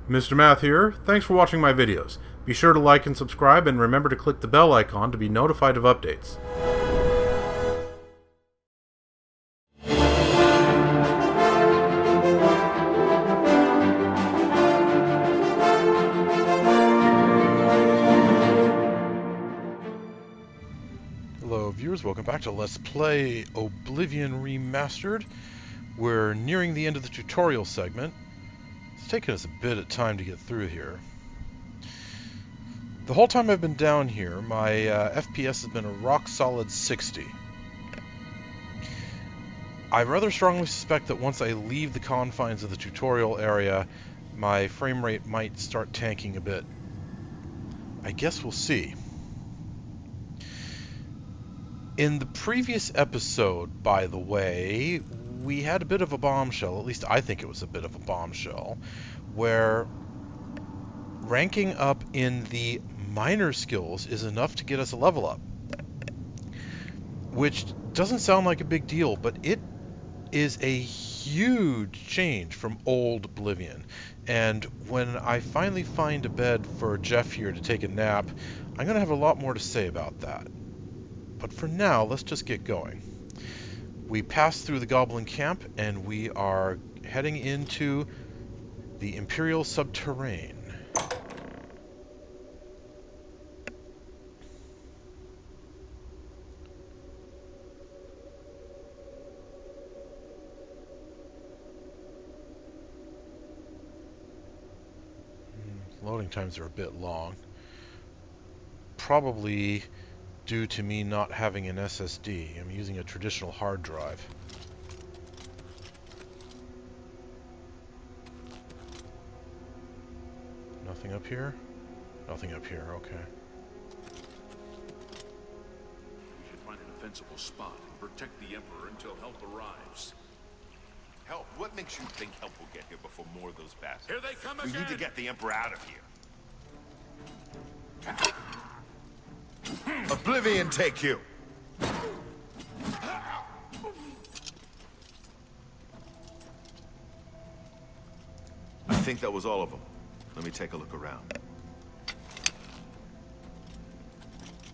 Mr. Math here. Thanks for watching my videos. Be sure to like and subscribe, and remember to click the bell icon to be notified of updates. Hello viewers, welcome back to Let's Play Oblivion Remastered. We're nearing the end of the tutorial segment. It's taken us a bit of time to get through here. The whole time I've been down here, my FPS has been a rock-solid 60. I rather strongly suspect that once I leave the confines of the tutorial area, my frame rate might start tanking a bit. I guess we'll see. In the previous episode, by the way, we had a bit of a bombshell, at least I think it was a bit of a bombshell, where ranking up in the minor skills is enough to get us a level up. Which doesn't sound like a big deal, but it is a huge change from old Oblivion. And when I finally find a bed for Geoff here to take a nap, I'm going to have a lot more to say about that. But for now, let's just get going. We passed through the Goblin camp, and we are heading into the Imperial subterrane. Loading times are a bit long. Probably due to me not having an SSD. I'm using a traditional hard drive. Nothing up here? Nothing up here, okay. We should find an defensible spot and protect the Emperor until help arrives. Help? What makes you think help will get here before more of those bastards? Here they come We again! need to get the Emperor out of here. Oblivion take you! I think that was all of them. Let me take a look around.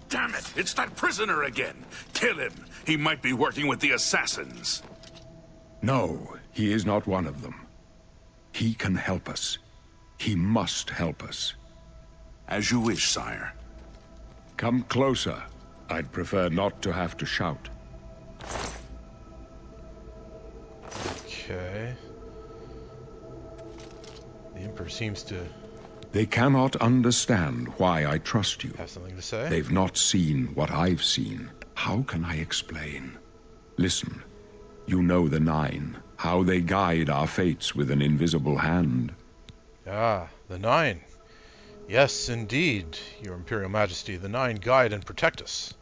Damn it! It's that prisoner again! Kill him! He might be working with the assassins. No, he is not one of them. He can help us. He must help us. As you wish, sire. Come closer. I'd prefer not to have to shout. Okay. The Emperor seems to They cannot understand why I trust you. have something to say. They've not seen what I've seen. How can I explain? Listen, you know the Nine, how they guide our fates with an invisible hand. Ah, the Nine. Yes, indeed, Your Imperial Majesty. The Nine guide and protect us.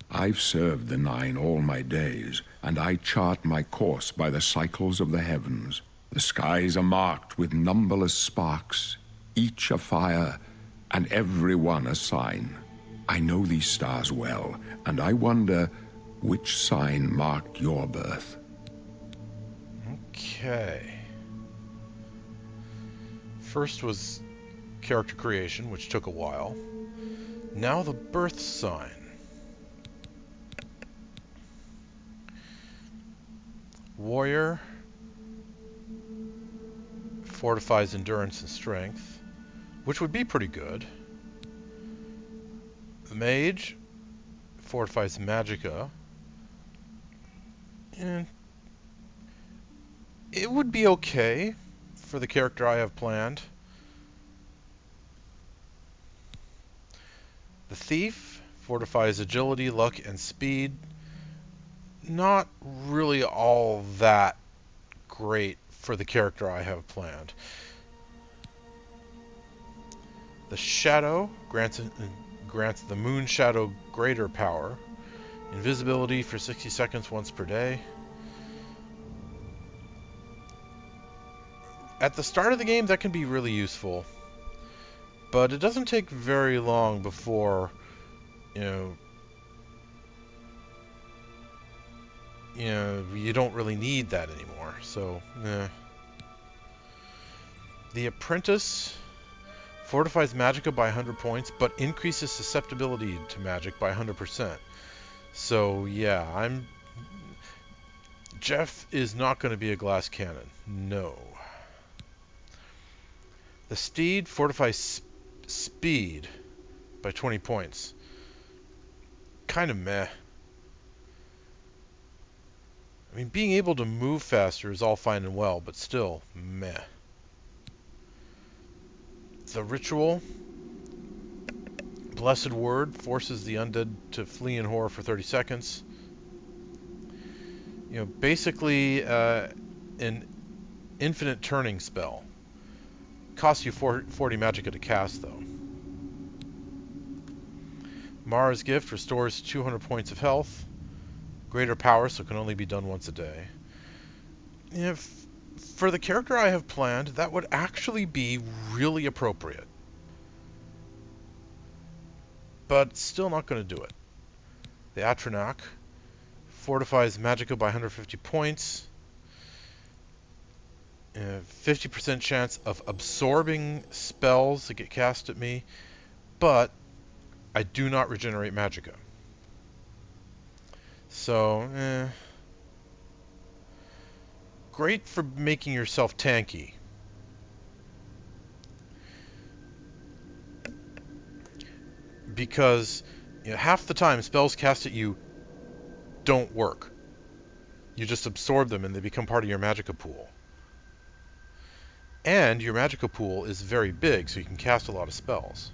I've served the Nine all my days, and I chart my course by the cycles of the heavens. The skies are marked with numberless sparks, each a fire, and every one a sign. I know these stars well, and I wonder which sign marked your birth. Okay. First was character creation, which took a while. Now the birth sign. Warrior fortifies endurance and strength, which would be pretty good. The mage fortifies magicka, and it would be okay for the character I have planned. The thief fortifies agility, luck, and speed. Not really all that great for the character I have planned. The shadow grants the moon shadow greater power. Invisibility for 60 seconds once per day. At the start of the game, that can be really useful. But it doesn't take very long before, you don't really need that anymore. So, The Apprentice fortifies magicka by 100 points, but increases susceptibility to magic by 100%. So yeah, Geoff is not going to be a glass cannon. No. The Steed fortifies speed by 20 points. Kind of meh. I mean, being able to move faster is all fine and well, but still, meh. The Ritual, Blessed Word, forces the undead to flee in horror for 30 seconds. You know, basically an infinite turning spell. Costs you 40 magicka to cast, though. Mara's Gift restores 200 points of health. Greater power, so it can only be done once a day. For the character I have planned, that would actually be really appropriate. But still not going to do it. The Atronach fortifies magicka by 150 points. 50% chance of absorbing spells that get cast at me, but I do not regenerate magicka. So, great for making yourself tanky. Because half the time spells cast at you don't work. You just absorb them and they become part of your magicka pool. And your magicka pool is very big, so you can cast a lot of spells.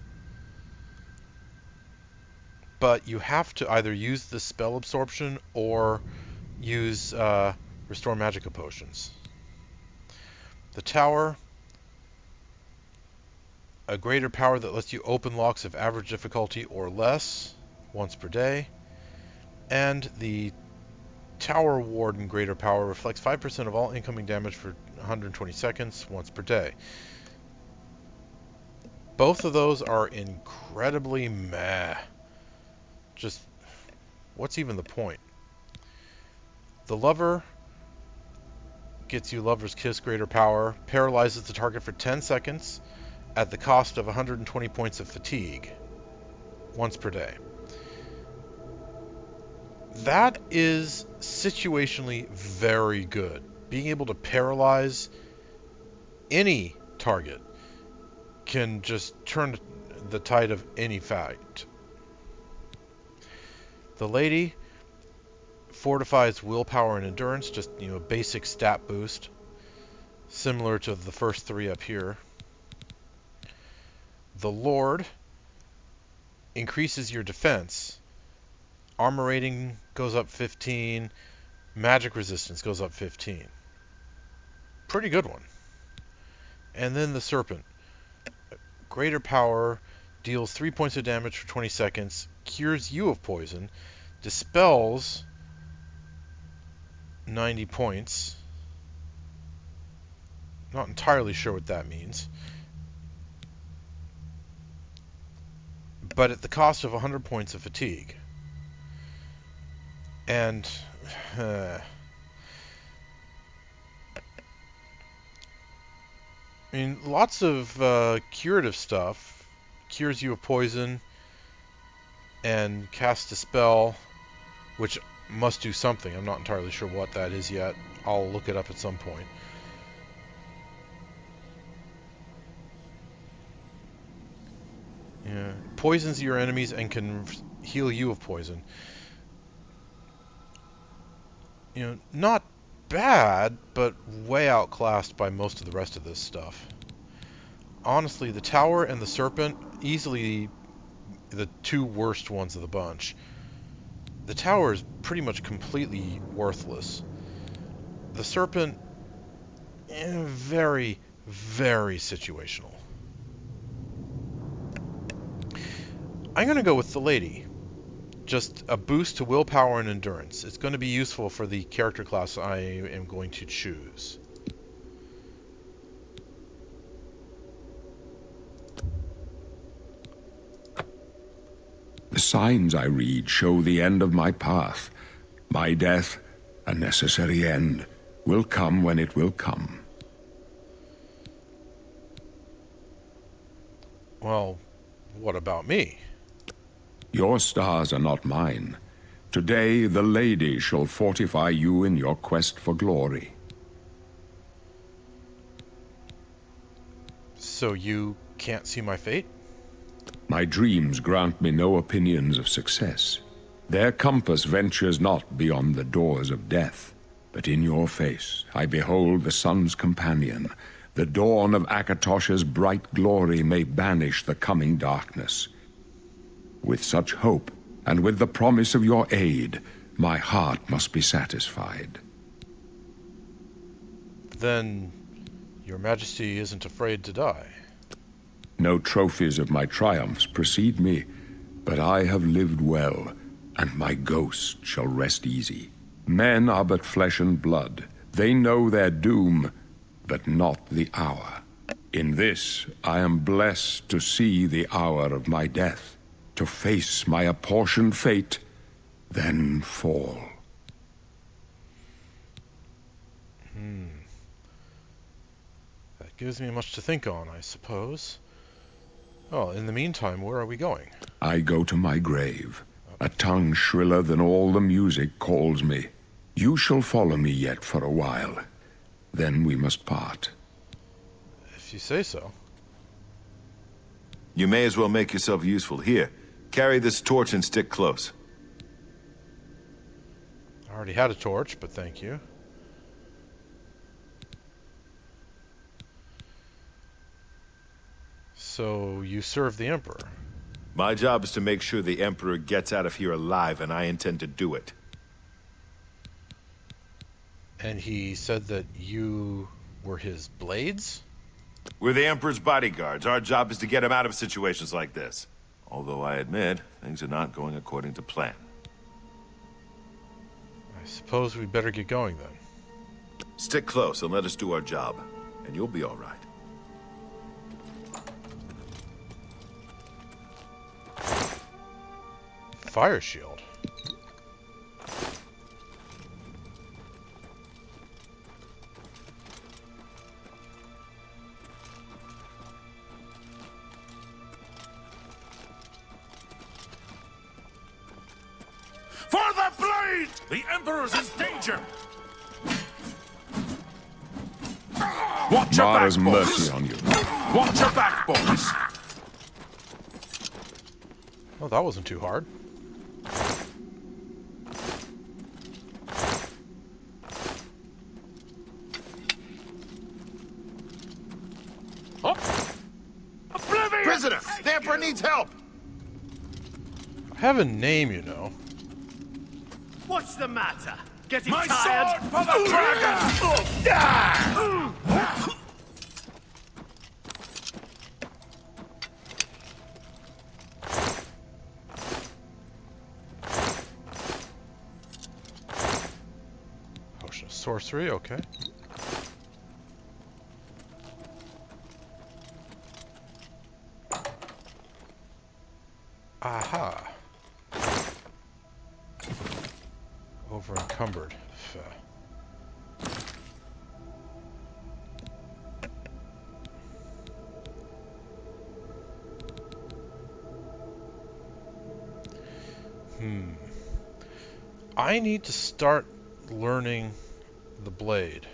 But you have to either use the spell absorption or use restore magicka potions. The Tower, a greater power that lets you open locks of average difficulty or less once per day. And the Tower Warden greater power reflects 5% of all incoming damage for 120 seconds once per day. Both of those are incredibly meh. Just, what's even the point? The Lover gets you Lover's Kiss greater power, paralyzes the target for 10 seconds at the cost of 120 points of fatigue once per day. That is situationally very good. Being able to paralyze any target can just turn the tide of any fight. The Lady fortifies willpower and endurance, just a basic stat boost, similar to the first three up here. The Lord increases your defense. Armor rating goes up 15. Magic resistance goes up 15. Pretty good one. And then the Serpent. Greater power, deals 3 points of damage for 20 seconds, cures you of poison, dispels 90 points. Not entirely sure what that means. But at the cost of 100 points of fatigue. And I mean, lots of curative stuff. Cures you of poison and casts a spell, which must do something. I'm not entirely sure what that is yet. I'll look it up at some point. Yeah. Poisons your enemies and can heal you of poison. Not bad, but way outclassed by most of the rest of this stuff. Honestly, the Tower and the Serpent, easily the two worst ones of the bunch. The Tower is pretty much completely worthless. The Serpent, very, very situational. I'm going to go with the Lady. Just a boost to willpower and endurance. It's going to be useful for the character class I am going to choose. The signs I read show the end of my path. My death, a necessary end, will come when it will come. Well, what about me? Your stars are not mine. Today the lady shall fortify you in your quest for glory. So you can't see my fate? My dreams grant me no opinions of success. Their compass ventures not beyond the doors of death. But in your face I behold the sun's companion. The dawn of Akatosh's bright glory may banish the coming darkness. With such hope, and with the promise of your aid, my heart must be satisfied. Then your Majesty isn't afraid to die? No trophies of my triumphs precede me, but I have lived well, and my ghost shall rest easy. Men are but flesh and blood. They know their doom, but not the hour. In this, I am blessed to see the hour of my death, to face my apportioned fate, then fall. That gives me much to think on, I suppose. Well, in the meantime, where are we going? I go to my grave. A tongue shriller than all the music calls me. You shall follow me yet for a while. Then we must part. If you say so. You may as well make yourself useful. Here, carry this torch and stick close. I already had a torch, but thank you. So, you serve the Emperor? My job is to make sure the Emperor gets out of here alive, and I intend to do it. And he said that you were his blades? We're the Emperor's bodyguards. Our job is to get him out of situations like this. Although I admit, things are not going according to plan. I suppose we'd better get going then. Stick close and let us do our job, and you'll be all right. Fire shield. For the blade! The Emperor's in danger! Watch your back, Mara's boys! mercy on you. Watch your back, boys! Oh, that wasn't too hard. Oblivion! Prisoner! The Emperor needs help! I have a name, you know. What's the matter? Getting My tired? sword for the dragon! Potion of sorcery, okay. Aha. Over encumbered. I need to start learning the blade.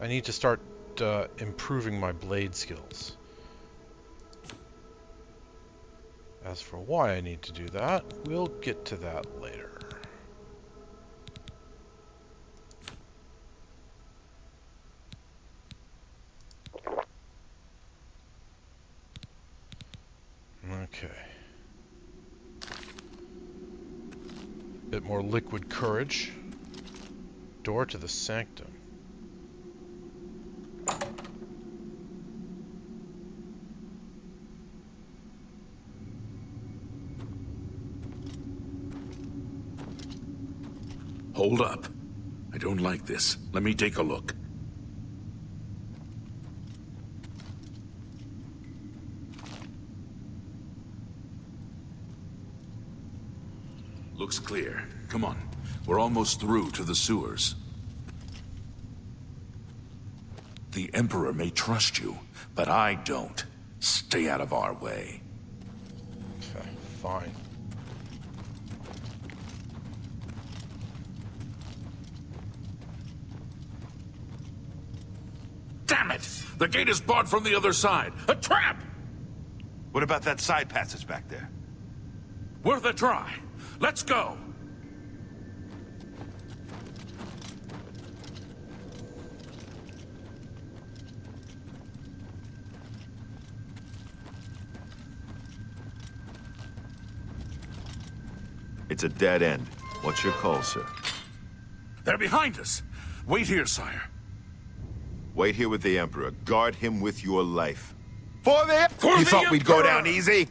I need to start improving my blade skills. As for why I need to do that, we'll get to that later. Okay. Bit more liquid courage. Door to the sanctum. Hold up. I don't like this. Let me take a look. Looks clear. Come on. We're almost through to the sewers. The Emperor may trust you, but I don't. Stay out of our way. Okay, fine. Damn it! The gate is barred from the other side. A trap! What about that side passage back there? Worth a try. Let's go. It's a dead end. What's your call, sir? They're behind us. Wait here, sire. Wait here with the Emperor. Guard him with your life. For You the thought we'd go Emperor! down easy?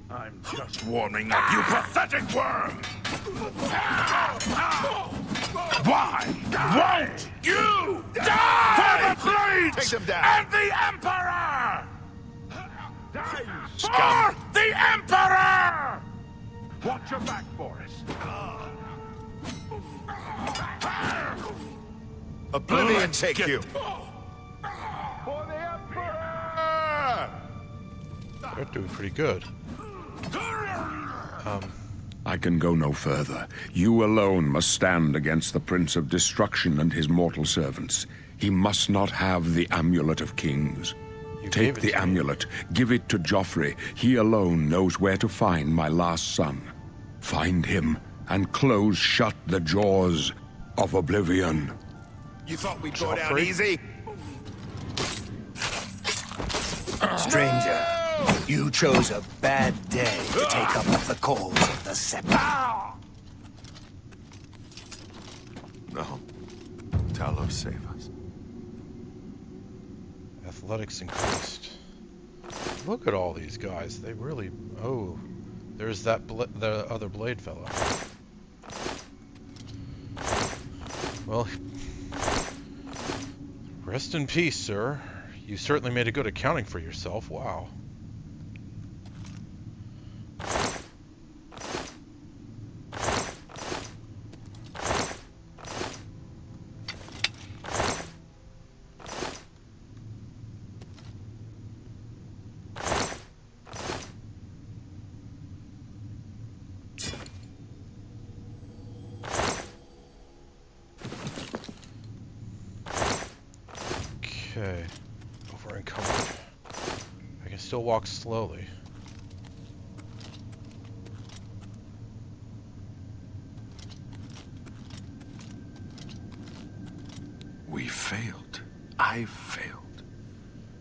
I'm just warming up, you pathetic worm! Why won't you die? For the blades Take them down. and the Emperor! Scum. For the Emperor! Watch your back, Boris. Oblivion take you. For the Emperor! They're doing pretty good. I can go no further. You alone must stand against the Prince of Destruction and his mortal servants. He must not have the Amulet of Kings. You Take gave it the to me. amulet, give it to Geoffrey. He alone knows where to find my last son. Find him, and close shut the jaws of Oblivion. You thought we'd go down Jauffre? easy? Stranger, you chose a bad day to take up the cause of the scepter. No. Talos, save us. Athletics increased. Look at all these guys. They really... Oh, there's that the other blade fellow. Well, rest in peace, sir. You certainly made a good accounting for yourself. Wow. Okay. Over encumbered. I can still walk slowly. We failed. I failed.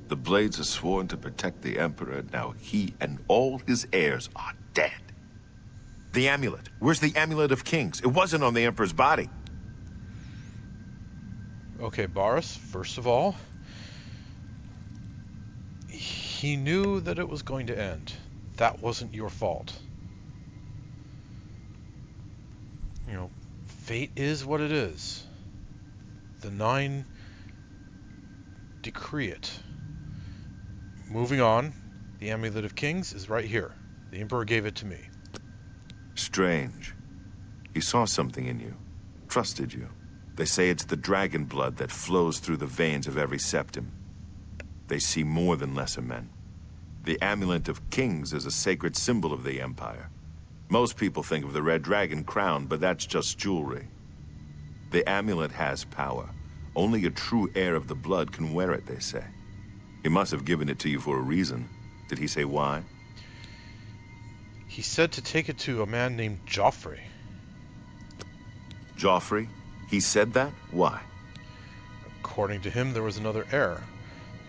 The Blades are sworn to protect the Emperor. Now he and all his heirs are dead. The amulet. Where's the Amulet of Kings? It wasn't on the Emperor's body. Okay, Boris, first of all, he knew that it was going to end. That wasn't your fault. You know, fate is what it is. The Nine decree it. Moving on, the Amulet of Kings is right here. The Emperor gave it to me. Strange. He saw something in you. Trusted you. They say it's the dragon blood that flows through the veins of every septim. They see more than lesser men. The Amulet of Kings is a sacred symbol of the Empire. Most people think of the red dragon crown, but that's just jewelry. The amulet has power. Only a true heir of the blood can wear it, they say. He must have given it to you for a reason. Did he say why? He said to take it to a man named Jauffre. Geoffrey? He said that? Why? According to him, there was another heir.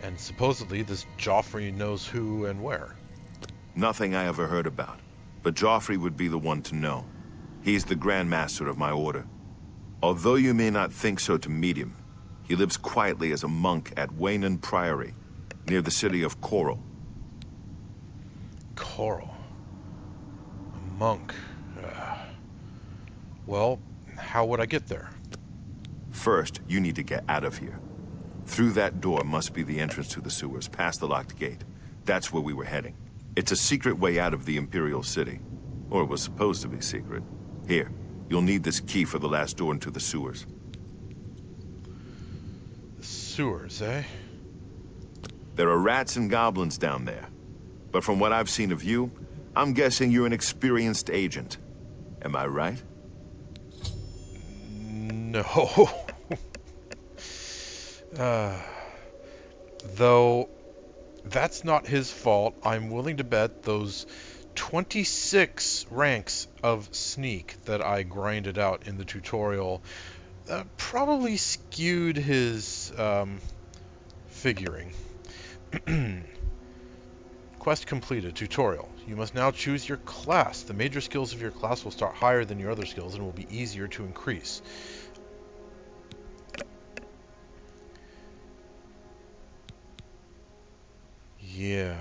And supposedly this Jauffre knows who and where. Nothing I ever heard about. But Geoffrey would be the one to know. He's the Grand Master of my order. Although you may not think so to meet him, he lives quietly as a monk at Waynon Priory, near the city of Coral. Coral. A monk. Well, how would I get there? First, you need to get out of here. Through that door must be the entrance to the sewers, past the locked gate. That's where we were heading. It's a secret way out of the Imperial City. Or it was supposed to be secret. Here, you'll need this key for the last door into the sewers. sewers, eh? There are rats and goblins down there. But from what I've seen of you, I'm guessing you're an experienced agent. Am I right? No. Though that's not his fault, I'm willing to bet those 26 ranks of sneak that I grinded out in the tutorial probably skewed his figuring. Quest completed. Tutorial. You must now choose your class. The major skills of your class will start higher than your other skills and will be easier to increase. Yeah.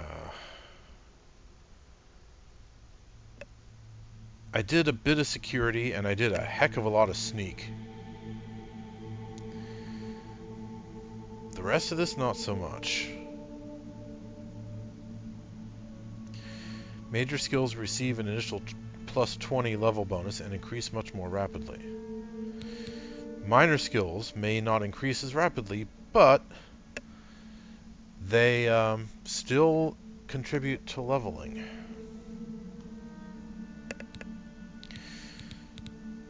I did a bit of security and I did a heck of a lot of sneak. The rest of this, not so much. Major skills receive an initial plus 20 level bonus and increase much more rapidly. Minor skills may not increase as rapidly, but they still contribute to leveling.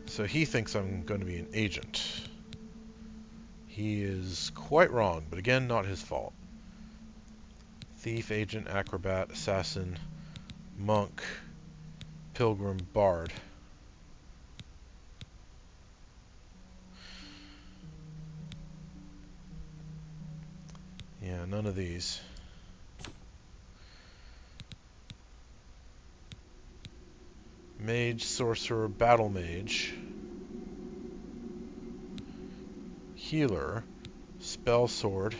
So he thinks I'm going to be an agent. He is quite wrong, but again, not his fault. Thief, agent, acrobat, assassin, monk, pilgrim, bard. Yeah, none of these. Mage, sorcerer, battle mage, healer, spell sword,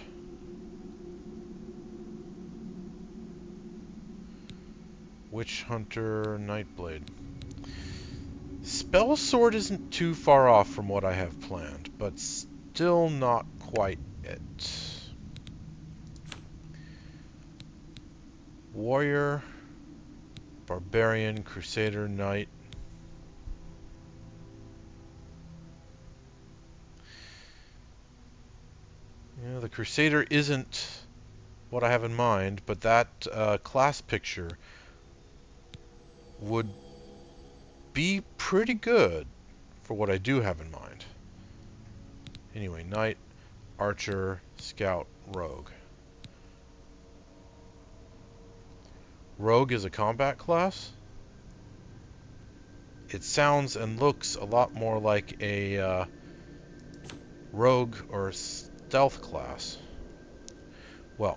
witch hunter, nightblade. Spell sword isn't too far off from what I have planned, but still not quite it. Warrior, barbarian, crusader, knight. Yeah, the crusader isn't what I have in mind, but that class picture would be pretty good for what I do have in mind. Anyway, knight, archer, scout, rogue. Rogue is a combat class. It sounds and looks a lot more like a rogue or stealth class. Well,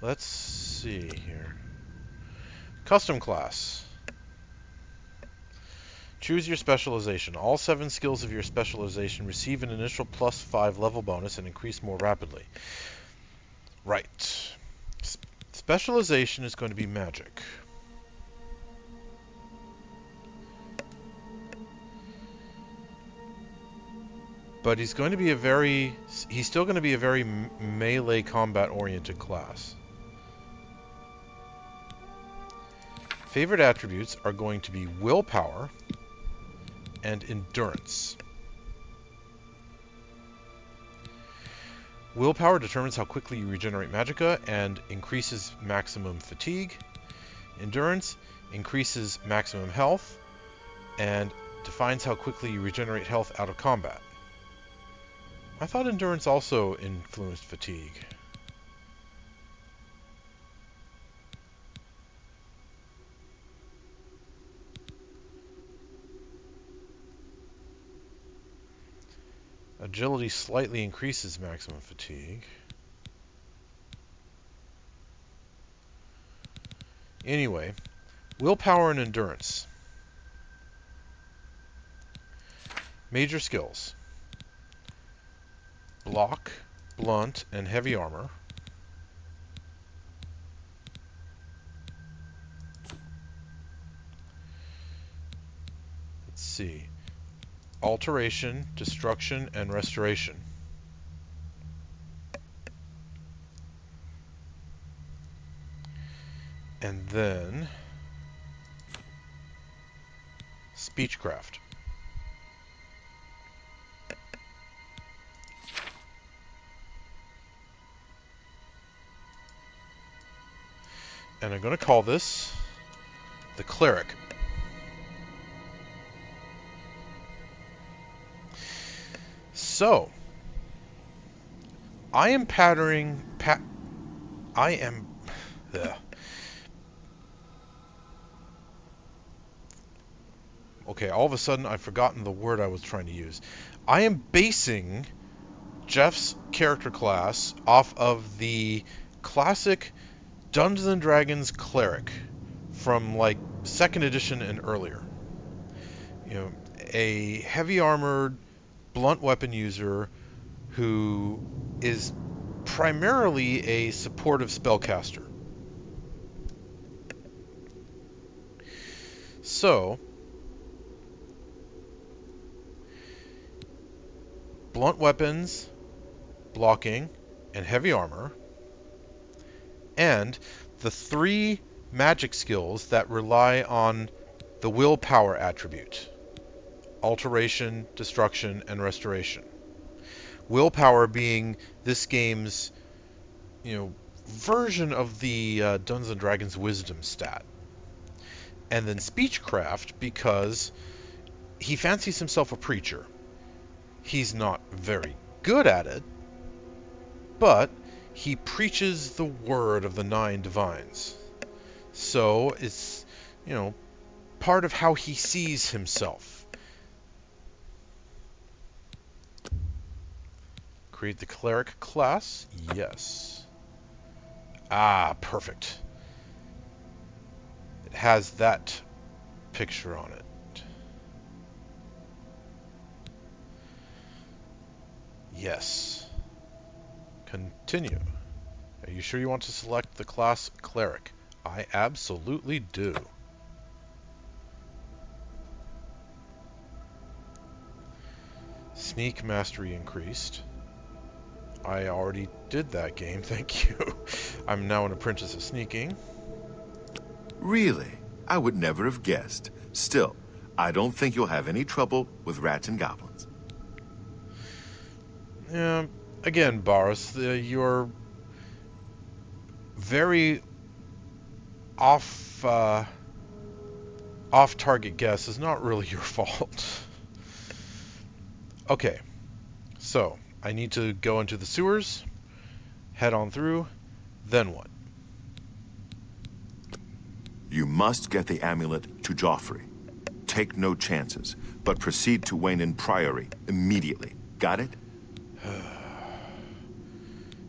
let's see here. Custom class. Choose your specialization. All 7 skills of your specialization receive an initial plus 5 level bonus and increase more rapidly. Right. Specialization is going to be magic. But he's still going to be a very melee combat oriented class. Favorite attributes are going to be willpower and endurance. Willpower determines how quickly you regenerate magicka and increases maximum fatigue. Endurance increases maximum health and defines how quickly you regenerate health out of combat. I thought endurance also influenced fatigue. Agility slightly increases maximum fatigue. Anyway, willpower and endurance. Major skills. Block, blunt, and heavy armor. Let's see. Alteration, destruction, and restoration. And then Speechcraft. And I'm going to call this the Cleric. So, I am patterning... I am... Ugh. Okay, all of a sudden I've forgotten the word I was trying to use. I am basing Geoff's character class off of the classic Dungeons & Dragons Cleric from, like, 2nd edition and earlier. You know, a heavy armored, blunt weapon user who is primarily a supportive spellcaster. So, blunt weapons, blocking, and heavy armor, and the 3 magic skills that rely on the willpower attribute: alteration, destruction, and restoration. Willpower being this game's, version of the Dungeons & Dragons wisdom stat. And then speechcraft because he fancies himself a preacher. He's not very good at it, but he preaches the word of the 9 divines. So it's, part of how he sees himself. Create the cleric class? Yes. Ah, perfect. It has that picture on it. Yes. Continue. Are you sure you want to select the class Cleric? I absolutely do. Sneak mastery increased. I already did that game, thank you. I'm now an apprentice of sneaking. Really? I would never have guessed. Still, I don't think you'll have any trouble with rats and goblins. Again, Boris, your very off-target guess is not really your fault. Okay, so I need to go into the sewers, head on through, then what? You must get the amulet to Jauffre. Take no chances, but proceed to Wayne Priory immediately. Got it?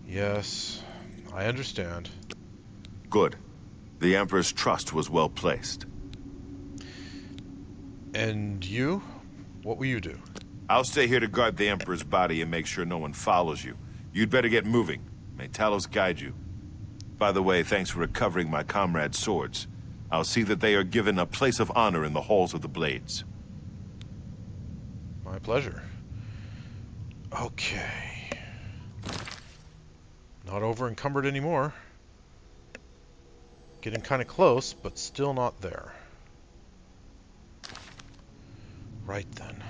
Yes, I understand. Good. The Emperor's trust was well placed. And you? What will you do? I'll stay here to guard the Emperor's body and make sure no one follows you. You'd better get moving. May Talos guide you. By the way, thanks for recovering my comrade's swords. I'll see that they are given a place of honor in the halls of the Blades. My pleasure. Okay. Not over encumbered anymore. Getting kind of close, but still not there. Right then.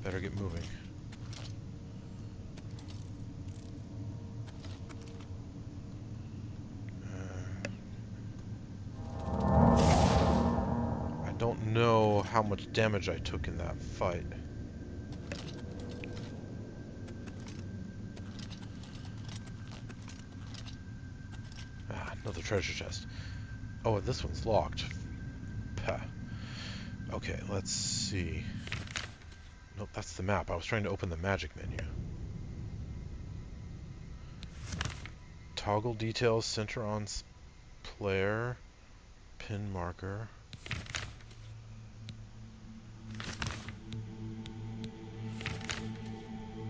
Better get moving. I don't know how much damage I took in that fight. Another treasure chest. Oh, and this one's locked. Pah. Okay, let's see. Nope, that's the map. I was trying to open the magic menu. Toggle details, center on player, pin marker.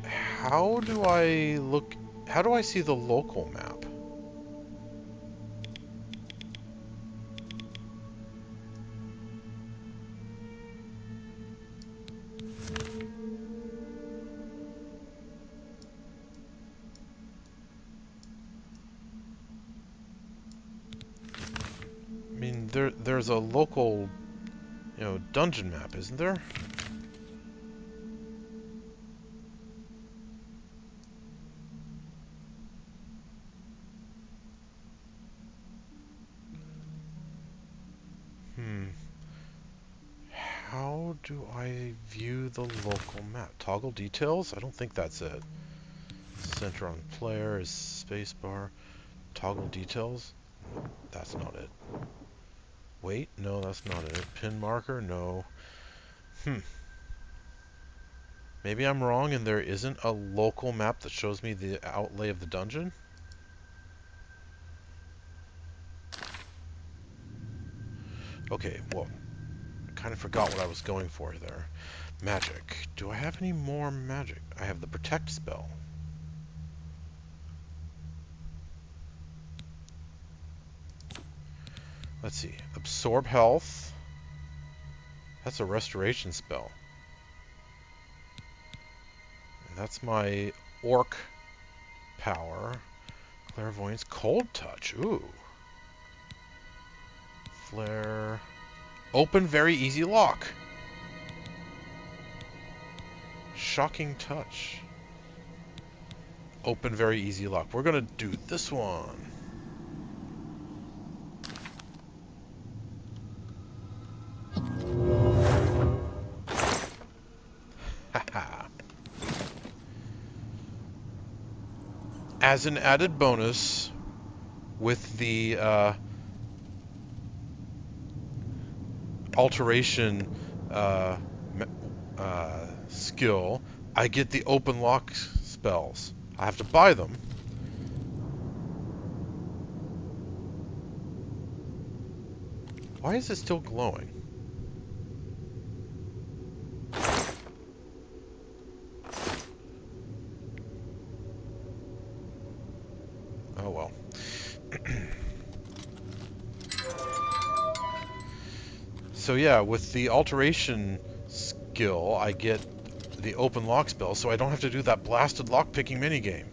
How do I see the local map? I mean, there's a local, dungeon map, isn't there? do I view the local map? Toggle details? I don't think that's it. Center on player is spacebar. Toggle details? Nope, that's not it. Wait, no, that's not it. Pin marker? No. Maybe I'm wrong and there isn't a local map that shows me the outlay of the dungeon? Okay, well, I kind of forgot what I was going for there. Magic. Do I have any more magic? I have the protect spell. Let's see. Absorb health. That's a restoration spell. And that's my orc power. Clairvoyance. Cold touch. Ooh. Flare. Open very easy lock. Shocking touch. Open very easy lock. We're gonna do this one. Haha. As an added bonus, with the alteration skill, I get the open lock spells. I have to buy them. Why is it still glowing? Oh well. So yeah, with the alteration skill, I get the open lock spell, so I don't have to do that blasted lock-picking minigame.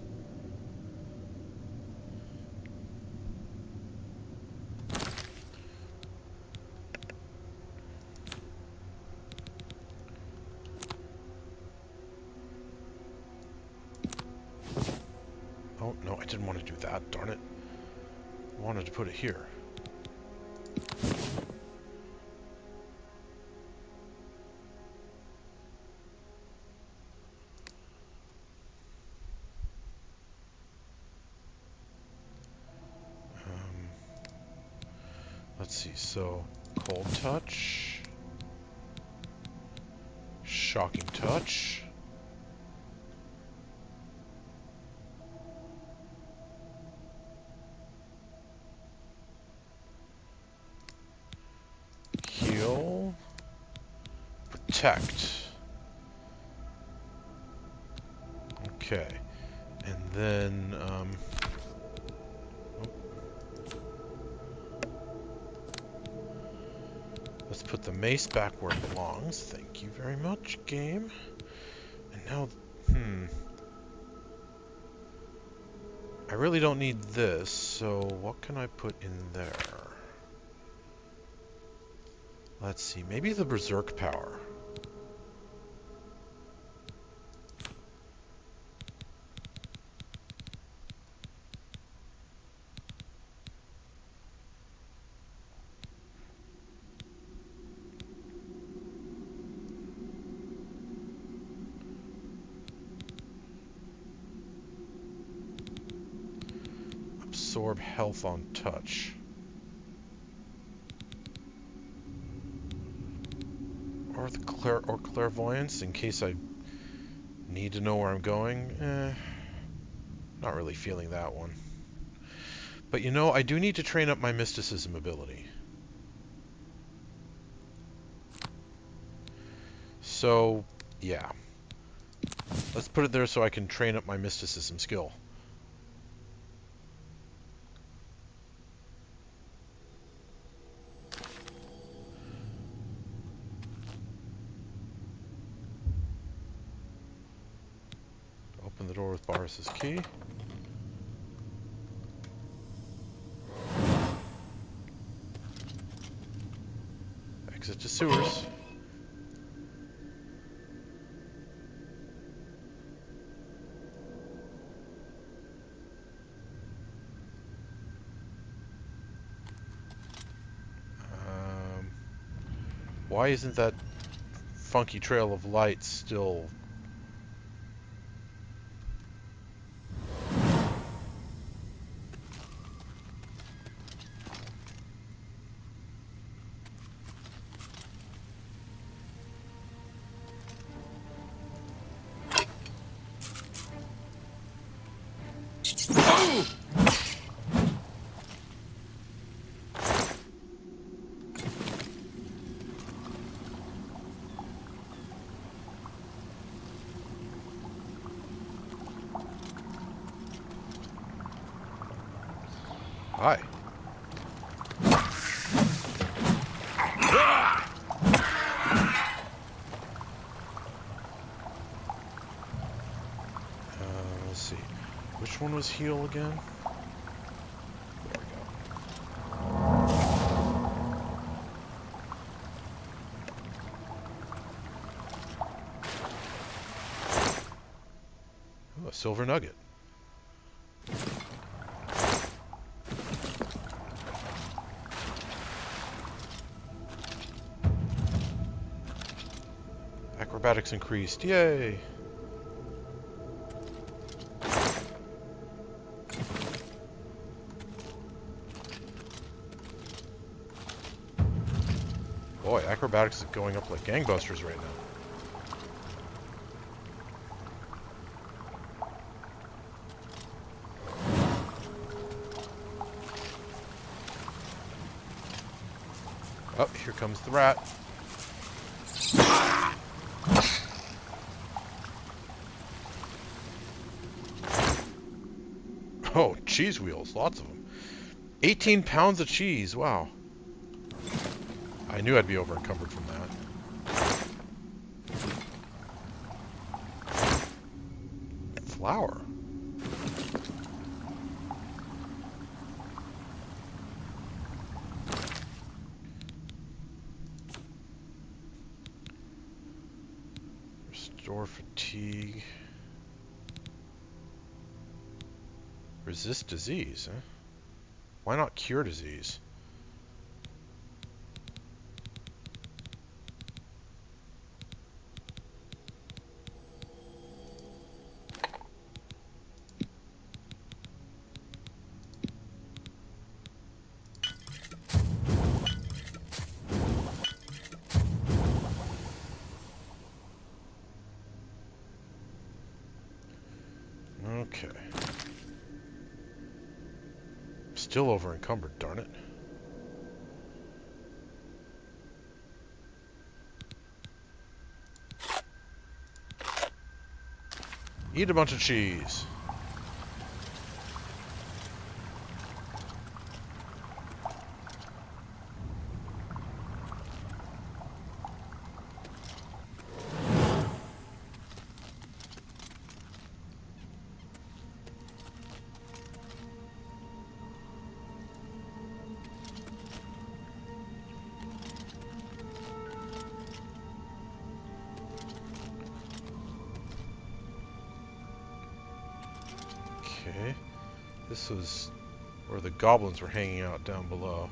Oh, no, I didn't want to do that, darn it. I wanted to put it here. Let's see, so cold touch, shocking touch, heal, protect. Okay, and then let's put the mace back where it belongs. Thank you very much, game. And now, I really don't need this, so what can I put in there? Let's see, maybe the berserk power. Absorb health on touch. Or the clairvoyance in case I need to know where I'm going. Not really feeling that one. But you know, I do need to train up my mysticism ability. So, yeah. Let's put it there so I can train up my mysticism skill. Open the door with Boris's key. Exit to sewers. Why isn't that funky trail of lights still... Hi. Let's see. Which one was heal again? There we go. Ooh, a silver nugget. Acrobatics increased. Yay! Boy, acrobatics is going up like gangbusters right now. Oh, here comes the rat. Oh, cheese wheels, lots of them. 18 pounds of cheese, wow. I knew I'd be over encumbered from that. Flour. Restore fatigue. Resist disease, huh? Why not cure disease? Okay. Still over encumbered, darn it. Eat a bunch of cheese. Okay, this was where the goblins were hanging out down below.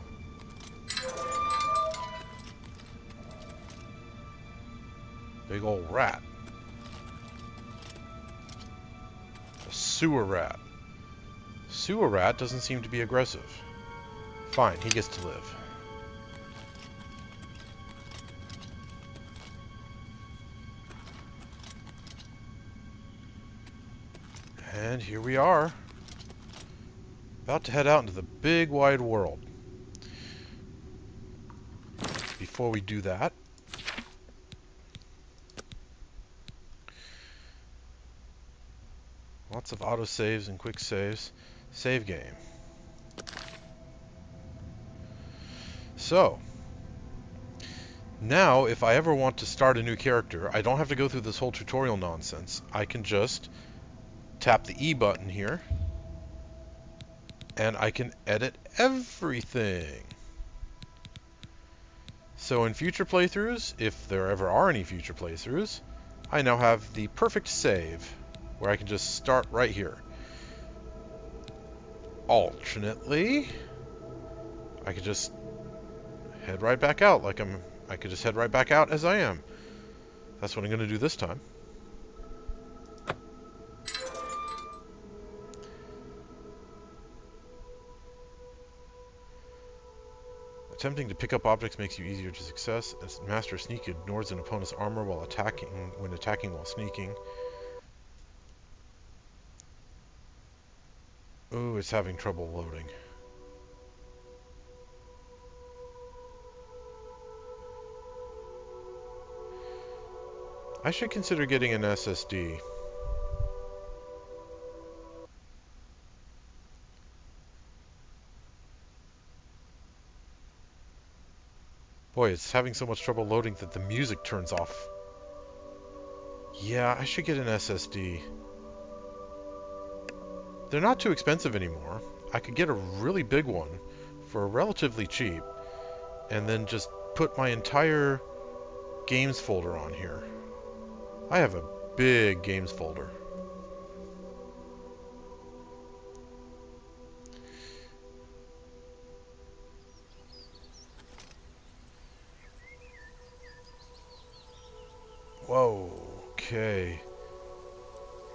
Big old rat. A sewer rat. Sewer rat doesn't seem to be aggressive. Fine, he gets to live. And here we are, about to head out into the big wide world. Before we do that, lots of autosaves and quick saves. Save game. So, now if I ever want to start a new character, I don't have to go through this whole tutorial nonsense. I can just tap the E button here, and I can edit everything. So in future playthroughs, if there ever are any future playthroughs, I now have the perfect save, where I can just start right here. Alternately, I could just head right back out I could just head right back out as I am. That's what I'm going to do this time. Attempting to pick up objects makes you easier to success. As Master Sneak ignores an opponent's armor while attacking while sneaking. Ooh, it's having trouble loading. I should consider getting an SSD. Boy, it's having so much trouble loading that the music turns off. Yeah, I should get an SSD. They're not too expensive anymore. I could get a really big one for relatively cheap, and then just put my entire games folder on here. I have a big games folder. Whoa, okay.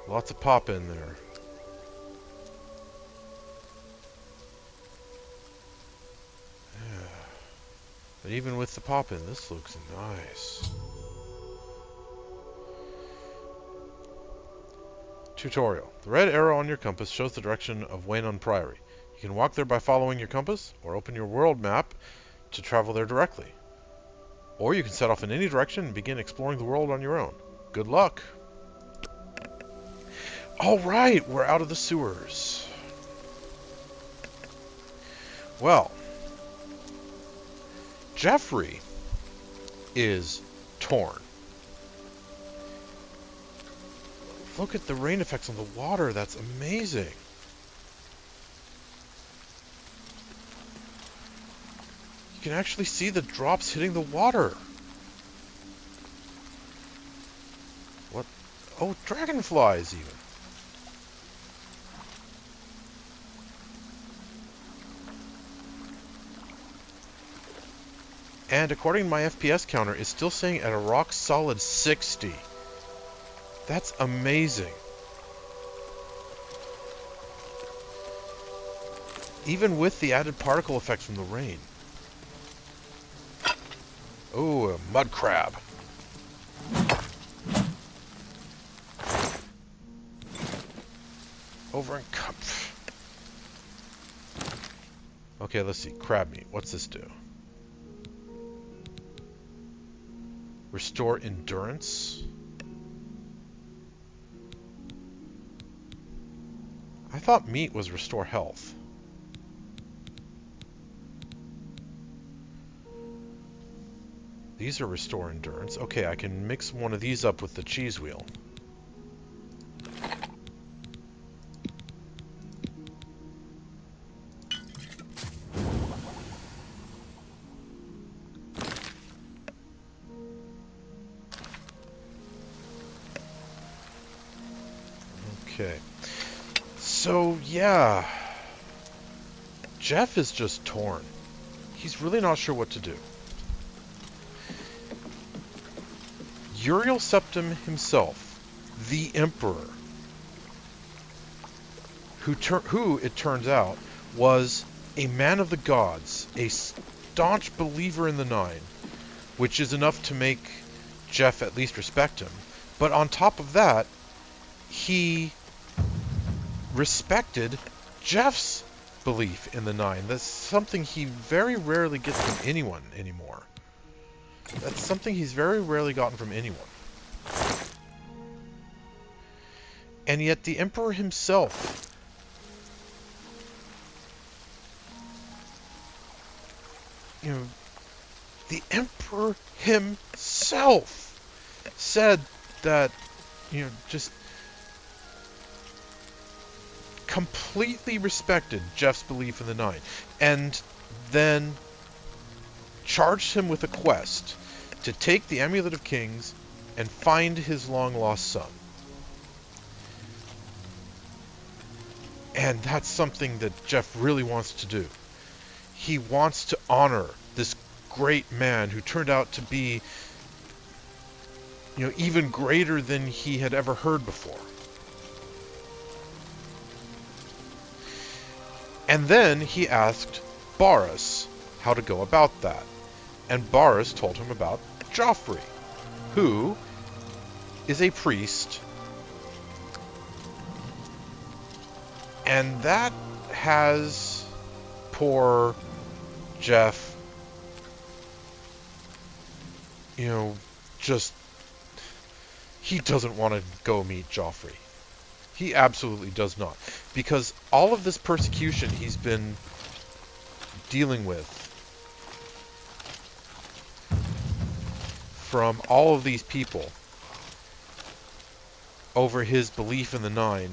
Lots of pop in there. Yeah. But even with the pop in, this looks nice. Tutorial. The red arrow on your compass shows the direction of Waynon Priory. You can walk there by following your compass, or open your world map to travel there directly. Or you can set off in any direction and begin exploring the world on your own. Good luck! Alright, we're out of the sewers. Well, Geoffrey is torn. Look at the rain effects on the water, that's amazing. You can actually see the drops hitting the water. What? Oh, dragonflies even. And according to my FPS counter, it's still saying at a rock solid 60. That's amazing. Even with the added particle effect from the rain. Oh, a mud crab. Over in cup. Okay, let's see. Crab meat. What's this do? Restore endurance. I thought meat was restore health. These are restore endurance. Okay, I can mix one of these up with the cheese wheel. Okay. So, yeah. Geoff is just torn. He's really not sure what to do. Uriel Septim himself, the Emperor, who it turns out, was a man of the gods, a staunch believer in the Nine, which is enough to make Geoff at least respect him. But on top of that, he respected Geoff's belief in the Nine. That's something he very rarely gets from anyone anymore. That's something he's very rarely gotten from anyone. And yet the Emperor himself the Emperor himself said that, just completely respected Geoff's belief in the Nine, and then charged him with a quest to take the Amulet of Kings and find his long-lost son. And that's something that Geoff really wants to do. He wants to honor this great man who turned out to be even greater than he had ever heard before. And then he asked Boris how to go about that. And Boris told him about Geoffrey, who is a priest. And that has poor Geoff, just, he doesn't want to go meet Jauffre. He absolutely does not. Because all of this persecution he's been dealing with from all of these people over his belief in the Nine,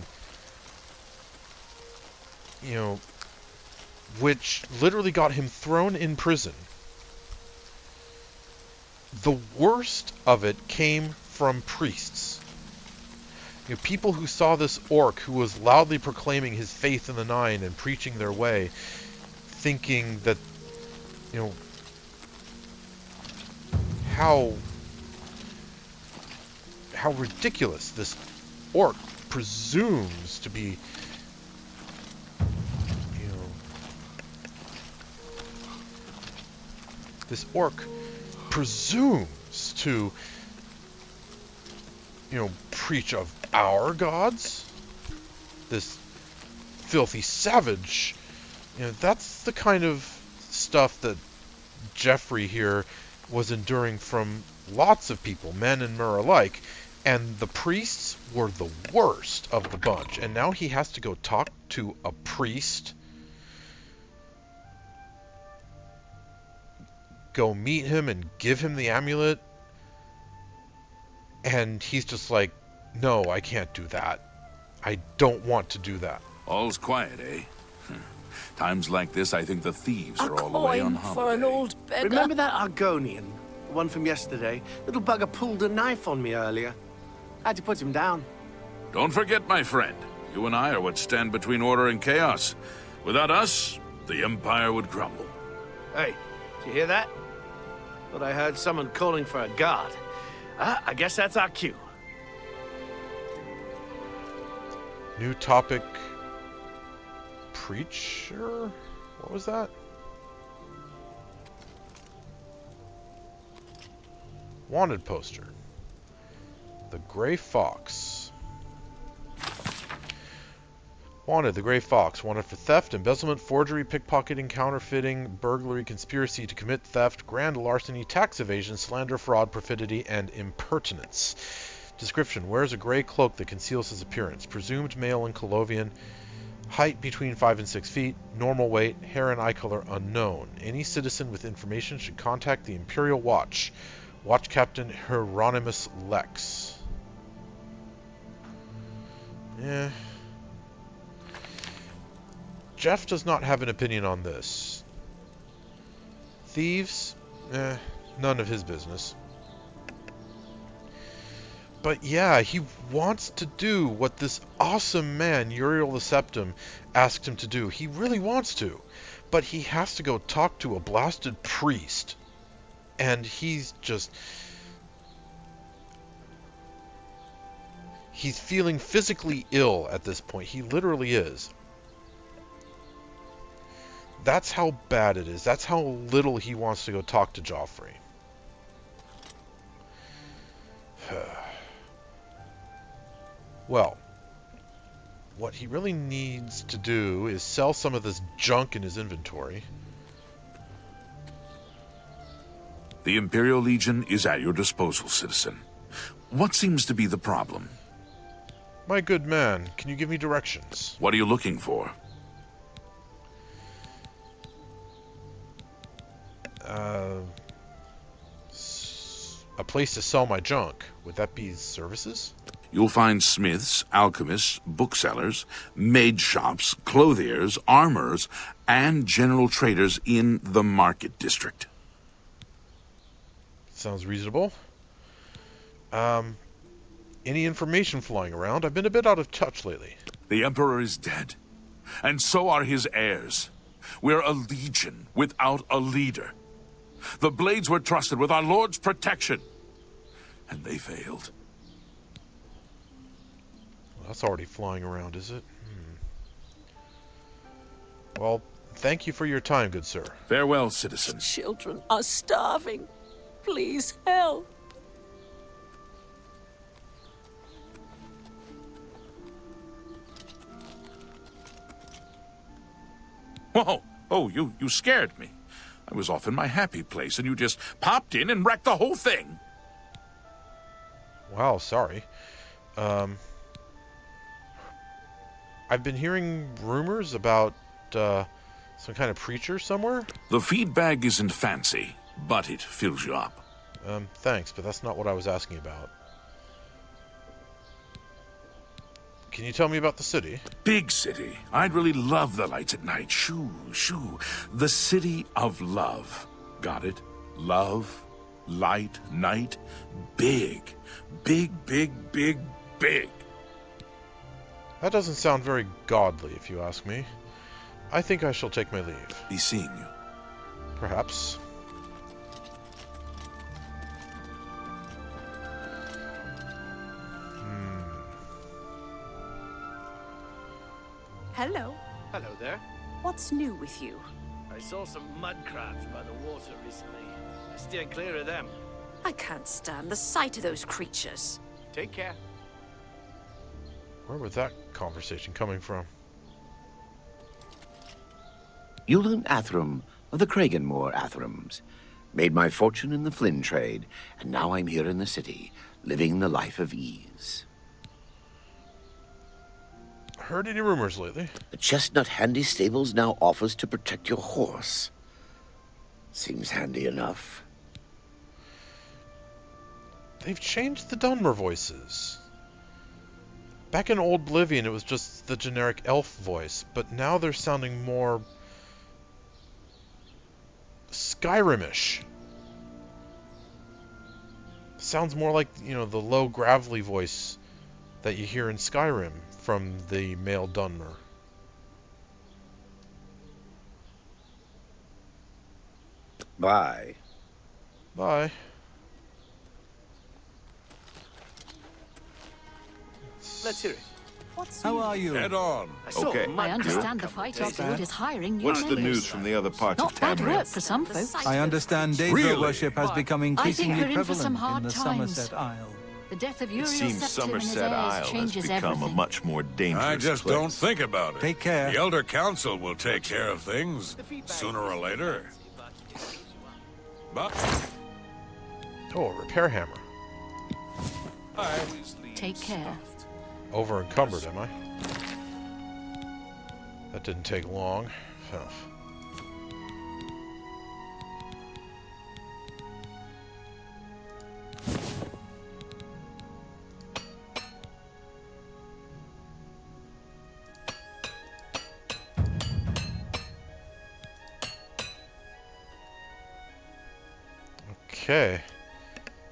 which literally got him thrown in prison. The worst of it came from priests. People who saw this orc who was loudly proclaiming his faith in the Nine and preaching their way, thinking that, how ridiculous this orc presumes to be, this orc presumes to, preach of our gods, this filthy savage. That's the kind of stuff that Geoffrey here was enduring from lots of people, men and mer alike, and the priests were the worst of the bunch. And now he has to go talk to a priest, go meet him and give him the amulet, and he's just like, no, I can't do that. I don't want to do that. All's quiet, eh? Times like this, I think the thieves are all away on holiday. For an old beggar. Remember that Argonian? The one from yesterday? Little bugger pulled a knife on me earlier. I had to put him down. Don't forget, my friend, you and I are what stand between order and chaos. Without us, the Empire would crumble. Hey, did you hear that? Thought I heard someone calling for a guard. I guess that's our cue. New topic. Preacher? What was that? Wanted poster. The Gray Fox. Wanted, the Gray Fox. Wanted for theft, embezzlement, forgery, pickpocketing, counterfeiting, burglary, conspiracy to commit theft, grand larceny, tax evasion, slander, fraud, perfidy, and impertinence. Description: wears a gray cloak that conceals his appearance. Presumed male in Colovian. Height between 5 and 6 feet. Normal weight. Hair and eye color unknown. Any citizen with information should contact the Imperial Watch. Watch Captain Hieronymus Lex. Geoff does not have an opinion on this. Thieves? None of his business. But yeah, he wants to do what this awesome man, Uriel the Septim, asked him to do. He really wants to. But he has to go talk to a blasted priest. And he's feeling physically ill at this point. He literally is. That's how bad it is. That's how little he wants to go talk to Geoffrey. Well, what he really needs to do is sell some of this junk in his inventory. The Imperial Legion is at your disposal, citizen. What seems to be the problem? My good man, can you give me directions? What are you looking for? A place to sell my junk. Would that be services? You'll find smiths, alchemists, booksellers, maid shops, clothiers, armorers, and general traders in the market district. Sounds reasonable. Any information flying around? I've been a bit out of touch lately. The Emperor is dead, and so are his heirs. We're a legion without a leader. The Blades were trusted with our Lord's protection. and they failed. Well, that's already flying around, is it? Well, thank you for your time, good sir. Farewell, citizen. Children are starving. Please help. Whoa! Oh, you scared me. I was off in my happy place, and you just popped in and wrecked the whole thing. Wow, sorry. I've been hearing rumors about some kind of preacher somewhere. The feed bag isn't fancy, but it fills you up. Thanks, but that's not what I was asking about. Can you tell me about the city? Big city. I'd really love the lights at night. Shoo, shoo. The city of love. Got it? Love, light, night. Big. Big, big, big, big. That doesn't sound very godly, if you ask me. I think I shall take my leave. Be seeing you. Perhaps. Hello. Hello there. What's new with you? I saw some mud crabs by the water recently. I steer clear of them. I can't stand the sight of those creatures. Take care. Where was that conversation coming from? Ulan Athram of the Kraganmore Athrams. Made my fortune in the Flynn trade, and now I'm here in the city, living the life of ease. Heard any rumors lately? The Chestnut Handy Stables now offers to protect your horse. Seems handy enough. They've changed the Dunmer voices. Back in Old Oblivion, it was just the generic elf voice, but now they're sounding more Skyrim-ish. Sounds more like, you know, the low gravelly voice that you hear in Skyrim from the male Dunmer. Bye. Bye. Let's hear it. How are you? Head on. I saw Okay. mud I understand the crab fight come Osgood is hiring new What's the members. news from the other parts Not of bad Tamriel? work for some folks. sight I I understand. understand Daedra Really? worship has become increasingly we're in for some prevalent hard in the times. Somerset Isle. The death of It Uriel seems Septim and his Somerset heirs Isle has changes become everything. a much more dangerous I just place. don't think about it. Take care. The Elder Council will take care of things, sooner or later. But Oh, a repair hammer. Take care. Over encumbered, am I? That didn't take long. Huh. Okay.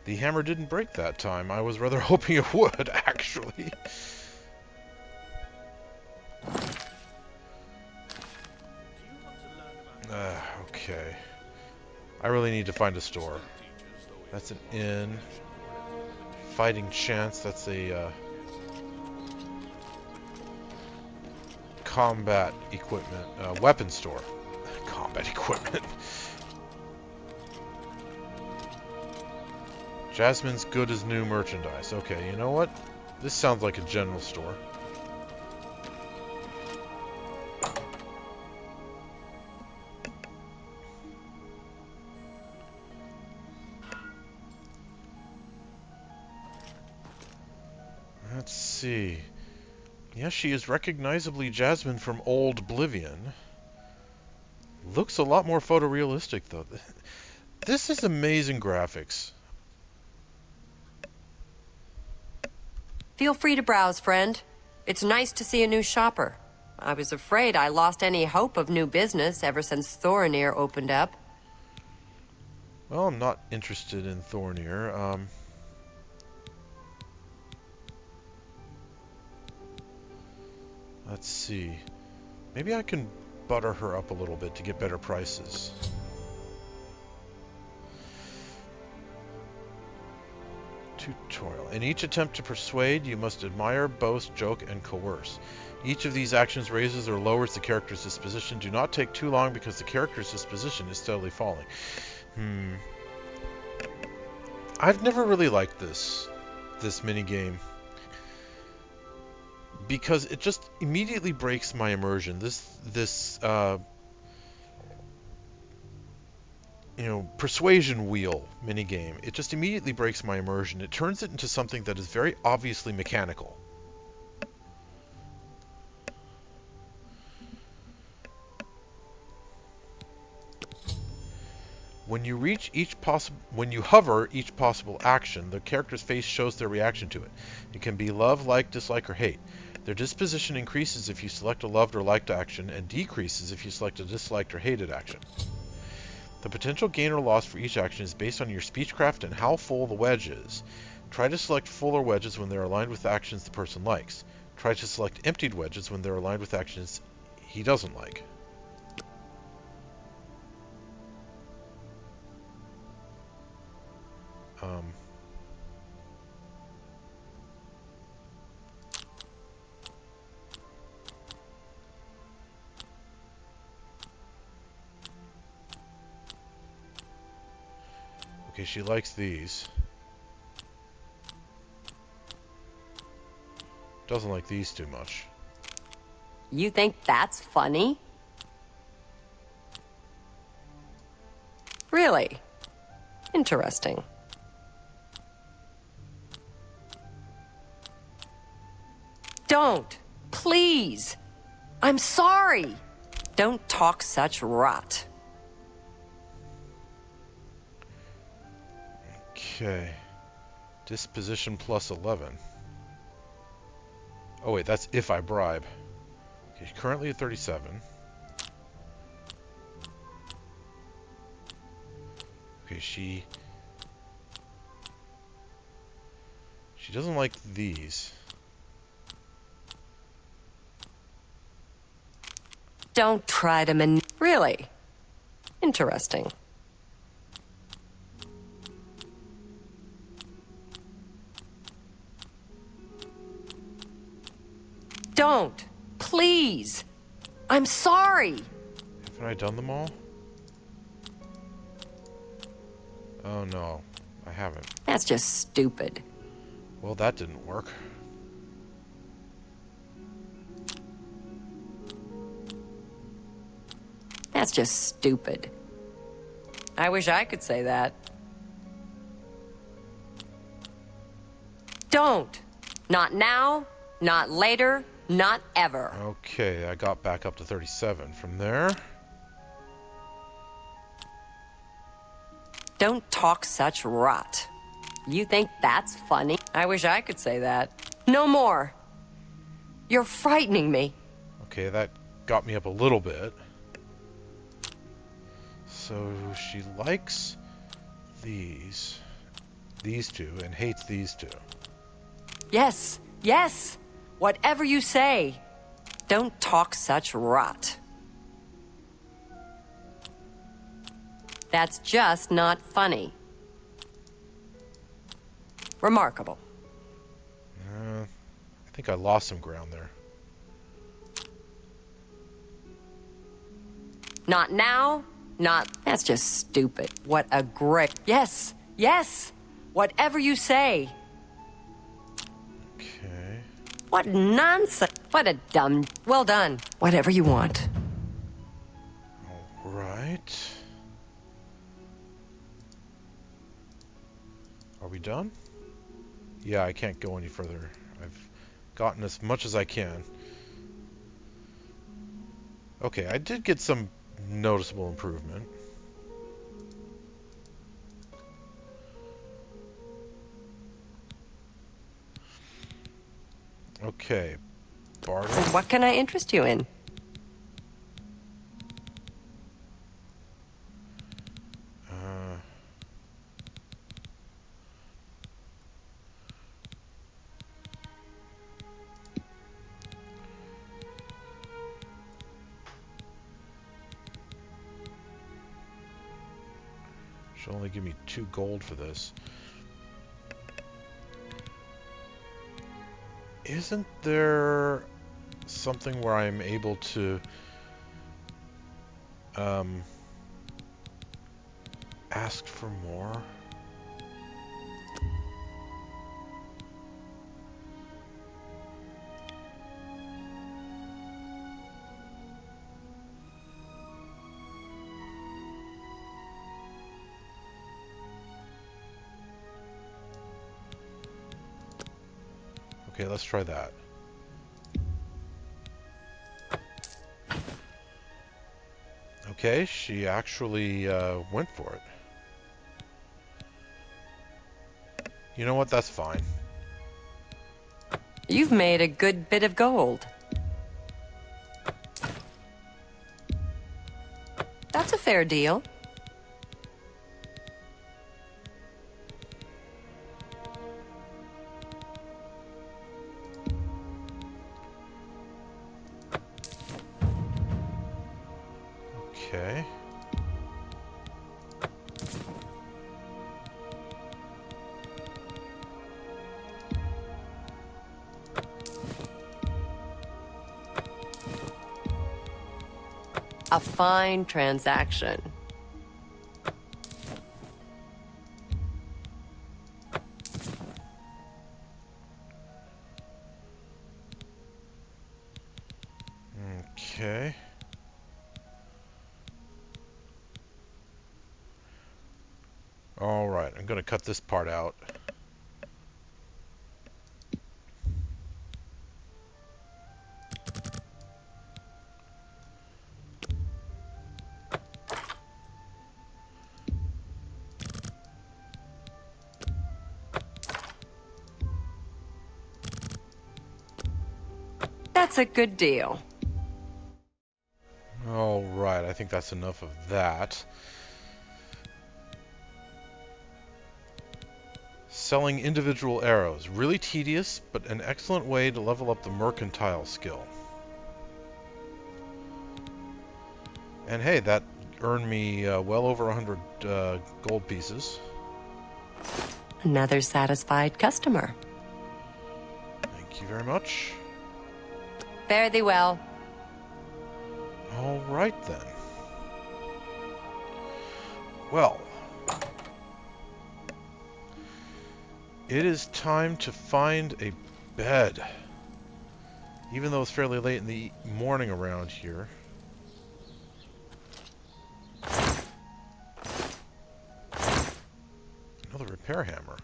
The hammer didn't break that time. I was rather hoping it would, actually. Okay. I really need to find a store. That's an inn. Fighting Chance, that's a combat equipment, weapon store. Combat equipment. Jasmine's good as new merchandise. Okay, you know what? This sounds like a general store. Let's see. Yes, she is recognizably Jasmine from Old Oblivion. Looks a lot more photorealistic, though. This is amazing graphics. Feel free to browse, friend. It's nice to see a new shopper. I was afraid I lost any hope of new business ever since Thorinir opened up. Well, I'm not interested in Thorinir. Let's see. Maybe I can butter her up a little bit to get better prices. Tutorial. In each attempt to persuade, you must admire, boast, joke, and coerce. Each of these actions raises or lowers the character's disposition. Do not take too long because the character's disposition is steadily falling. I've never really liked this minigame because it just immediately breaks my immersion. This persuasion wheel minigame, it just immediately breaks my immersion. It turns it into something that is very obviously mechanical. When you hover each possible action, the character's face shows their reaction to it. It can be love, like, dislike, or hate. Their disposition increases if you select a loved or liked action, and decreases if you select a disliked or hated action. The potential gain or loss for each action is based on your speechcraft and how full the wedge is. Try to select fuller wedges when they're aligned with actions the person likes. Try to select emptied wedges when they're aligned with actions he doesn't like. Okay, she likes these. Doesn't like these too much. You think that's funny? Really? Interesting. Don't. Please. I'm sorry. Don't talk such rot. Okay. Disposition plus 11. Oh wait, that's if I bribe. Okay, currently at 37. Okay, she doesn't like these. Don't try to Really? Interesting. Don't. Please. I'm sorry. Haven't I done them all? Oh no, I haven't. That's just stupid. Well, that didn't work. That's just stupid. I wish I could say that. Don't. Not now, not later, not ever. Okay, I got back up to 37. From there... Don't talk such rot. You think that's funny? I wish I could say that. No more. You're frightening me. Okay, that got me up a little bit. So she likes these two, and hates these two. Yes, yes. Whatever you say. Don't talk such rot. That's just not funny. Remarkable. I think I lost some ground there. Not now, not... That's just stupid. What a great... Yes, yes. Whatever you say. Okay. What nonsense. What a dumb... Well done. Whatever you want. All right. Are we done? Yeah, I can't go any further. I've gotten as much as I can. Okay, I did get some noticeable improvement. Okay, barter. What can I interest you in? She'll only give me 2 gold for this. Isn't there something where I'm able to ask for more? Okay, let's try that. Okay, she actually went for it. You know what? That's fine. You've made a good bit of gold. That's a fair deal. Okay. A fine transaction. Okay. All right, I'm going to cut this part out. That's a good deal. All right, I think that's enough of that. Selling individual arrows. Really tedious, but an excellent way to level up the mercantile skill. And hey, that earned me well over 100 gold pieces. Another satisfied customer. Thank you very much. Fare thee well. All right then. Well, it is time to find a bed. Even though it's fairly late in the morning around here. Another repair hammer.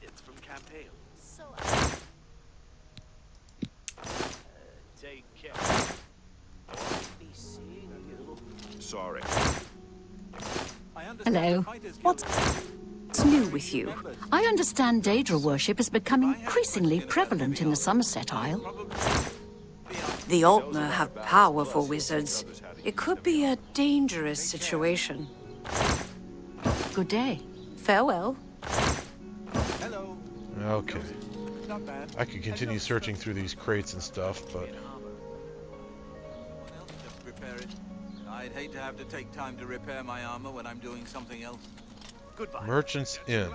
It's from campaign. So Take care. Be seeing you. Sorry. hello. What's new with you? I understand Daedra worship has become increasingly prevalent in the Somerset Isle. The Altmer have powerful wizards. It could be a dangerous situation. Good day. Farewell. Okay. I could continue searching through these crates and stuff, but... Repair it. I'd hate to have to take time to repair my armor when I'm doing something else. Goodbye. Merchant's Inn.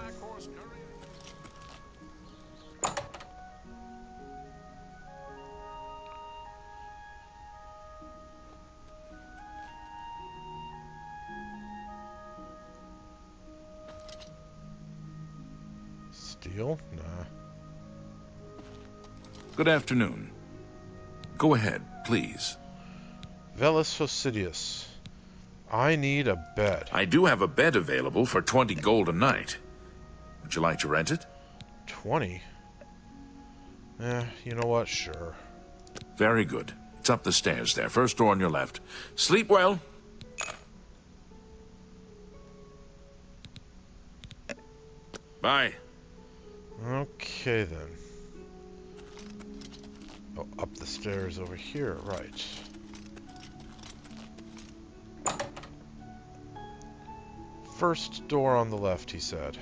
Steel? Nah. Good afternoon. Go ahead, please. Velis Fastidious. I need a bed. I do have a bed available for 20 gold a night. Would you like to rent it? 20? You know what? Sure. Very good. It's up the stairs there. First door on your left. Sleep well. Bye. Okay, then. Oh, up the stairs over here, right. First door on the left, he said.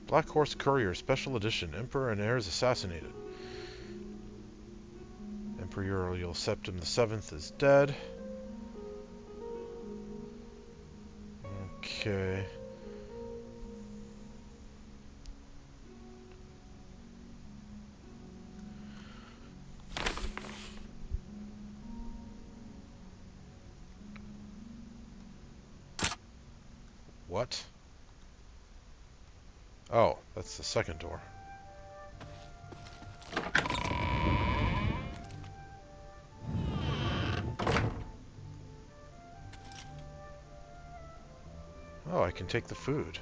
Black Horse Courier, Special Edition. Emperor and heirs assassinated. Imperial Septim the 7th is dead. Okay. What? Oh, that's the second door. Oh, I can take the food.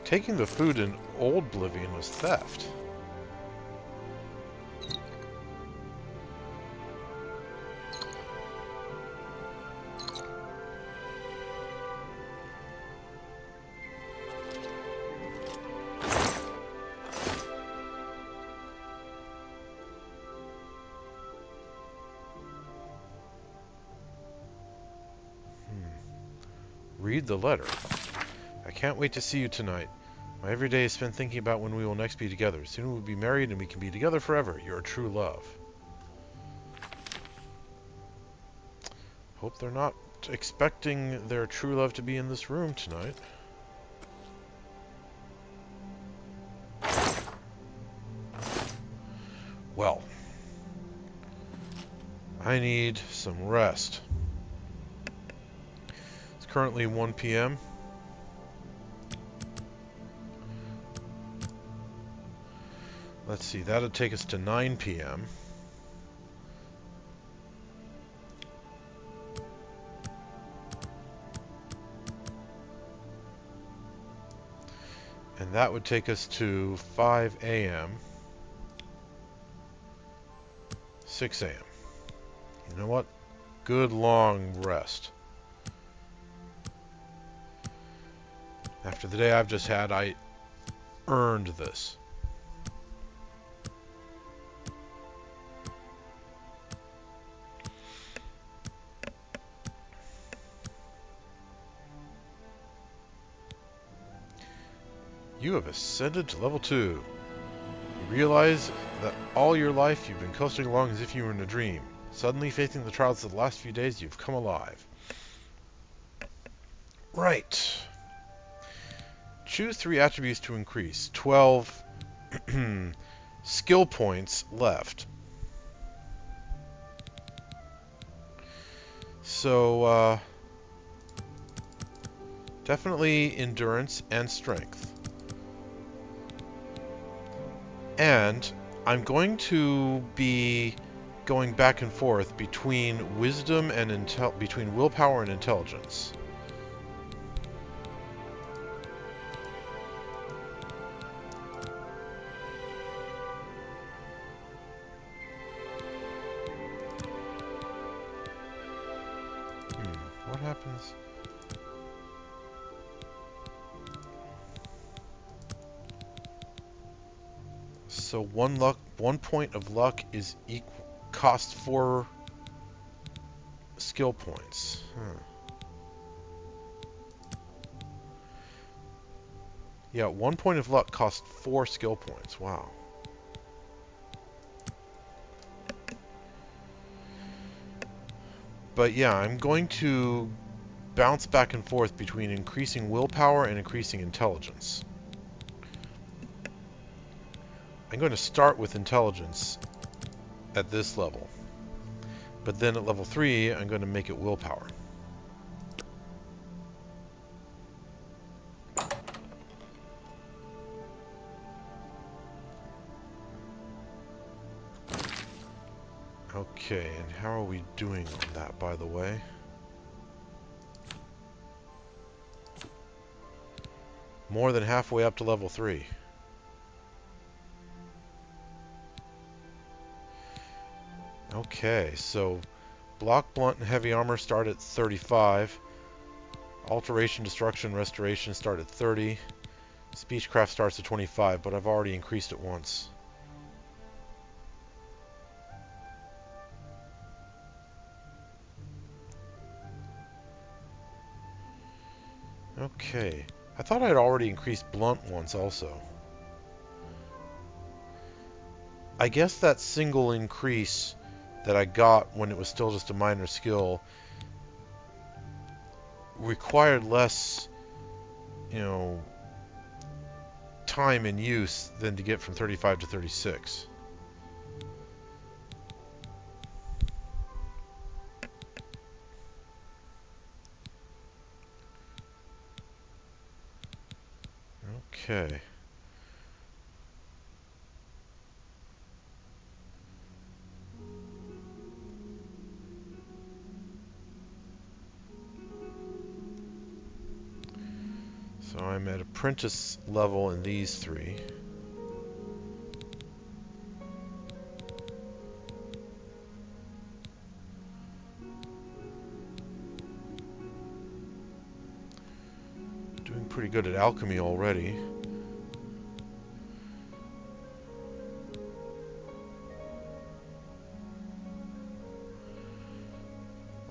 Taking the food in Old Oblivion was theft. Read the letter. I can't wait to see you tonight. My every day is spent thinking about when we will next be together. Soon we'll be married and we can be together forever. Your true love. Hope they're not expecting their true love to be in this room tonight. Well, I need some rest. It's currently 1 p.m. Let's see, that'll take us to 9 p.m. And that would take us to 5 a.m. 6 a.m. You know what? Good long rest. After the day I've just had, I earned this. You have ascended to level 2. You realize that all your life you've been coasting along as if you were in a dream. Suddenly, facing the trials of the last few days, you've come alive. Right. Choose 3 attributes to increase. 12 skill points left. So, definitely endurance and strength. And I'm going to be going back and forth between wisdom and between willpower and intelligence. What happens? So one point of luck is cost 4 skill points. Yeah, 1 point of luck costs 4 skill points. Wow. But yeah, I'm going to bounce back and forth between increasing willpower and increasing intelligence. I'm going to start with intelligence at this level. But then at level 3, I'm going to make it willpower. Okay, and how are we doing on that, by the way? More than halfway up to level 3. Okay, so block, blunt, and heavy armor start at 35. Alteration, destruction, restoration start at 30. Speechcraft starts at 25, but I've already increased it once. Okay. I thought I'd already increased blunt once also. I guess that single increase that I got when it was still just a minor skill required less, time in use than to get from 35 to 36. Okay. So I'm at apprentice level in these three. Doing pretty good at alchemy already.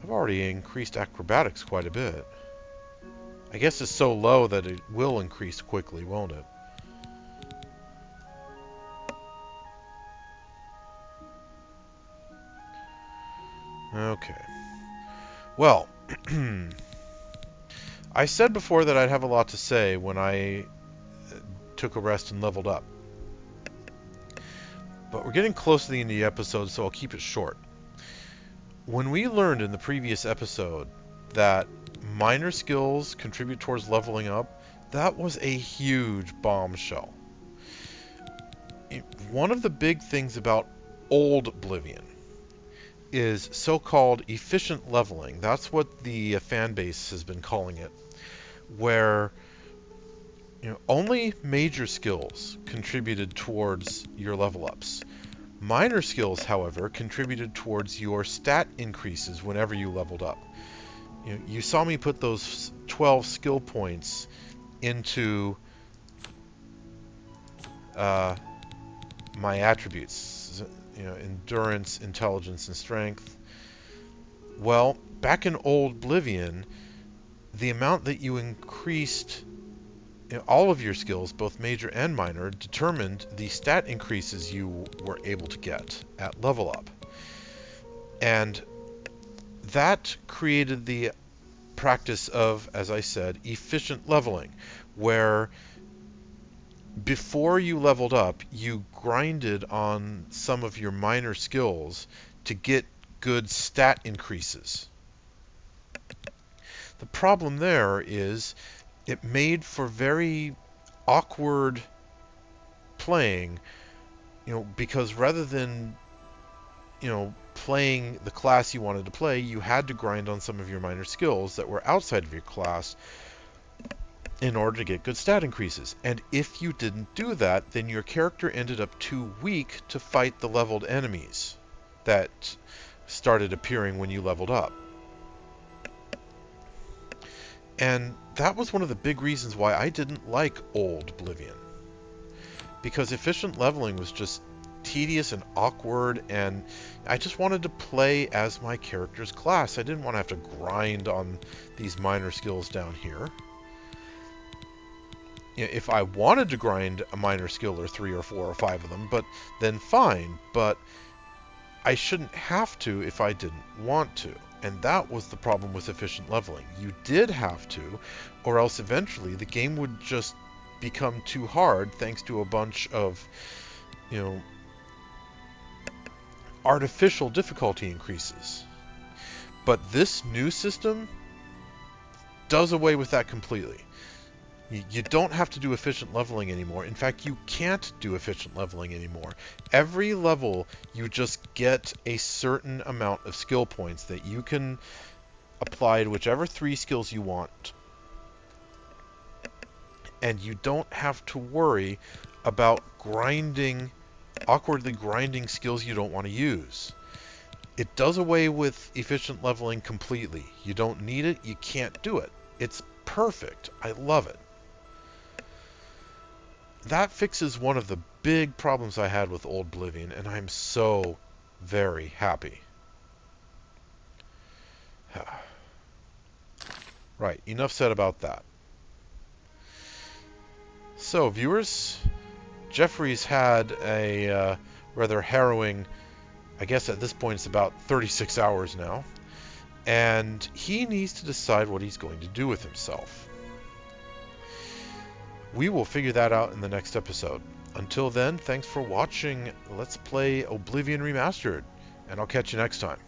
I've already increased acrobatics quite a bit. I guess it's so low that it will increase quickly, won't it? Okay. Well, I said before that I'd have a lot to say when I took a rest and leveled up. But we're getting close to the end of the episode, so I'll keep it short. When we learned in the previous episode that minor skills contribute towards leveling up, that was a huge bombshell. One of the big things about old Oblivion is so-called efficient leveling. That's what the fan base has been calling it, where only major skills contributed towards your level ups. Minor skills, however, contributed towards your stat increases whenever you leveled up. You saw me put those 12 skill points into my attributes, endurance, intelligence, and strength. Well, back in old Oblivion, the amount that you increased all of your skills, both major and minor, determined the stat increases you were able to get at level up. And that created the practice of, as I said, efficient leveling, where before you leveled up, you grinded on some of your minor skills to get good stat increases. The problem there is it made for very awkward playing, because rather than, playing the class you wanted to play, you had to grind on some of your minor skills that were outside of your class in order to get good stat increases. And if you didn't do that, then your character ended up too weak to fight the leveled enemies that started appearing when you leveled up. And that was one of the big reasons why I didn't like old Oblivion. Because efficient leveling was just tedious and awkward, and I just wanted to play as my character's class. I didn't want to have to grind on these minor skills down here. If I wanted to grind a minor skill or 3 or 4 or 5 of them, but then fine, but I shouldn't have to if I didn't want to. And that was the problem with efficient leveling. You did have to, or else eventually the game would just become too hard thanks to a bunch of, artificial difficulty increases. But this new system does away with that completely. You don't have to do efficient leveling anymore. In fact, you can't do efficient leveling anymore. Every level, you just get a certain amount of skill points that you can apply to whichever 3 skills you want. And you don't have to worry about awkwardly grinding skills you don't want to use. It does away with efficient leveling completely. You don't need it. You can't do it. It's perfect. I love it. That fixes one of the big problems I had with old Oblivion, and I'm so very happy. Right, enough said about that. So, viewers, Geoffrey's had a rather harrowing, I guess at this point it's about 36 hours now, and he needs to decide what he's going to do with himself. We will figure that out in the next episode. Until then, thanks for watching Let's Play Oblivion Remastered, and I'll catch you next time.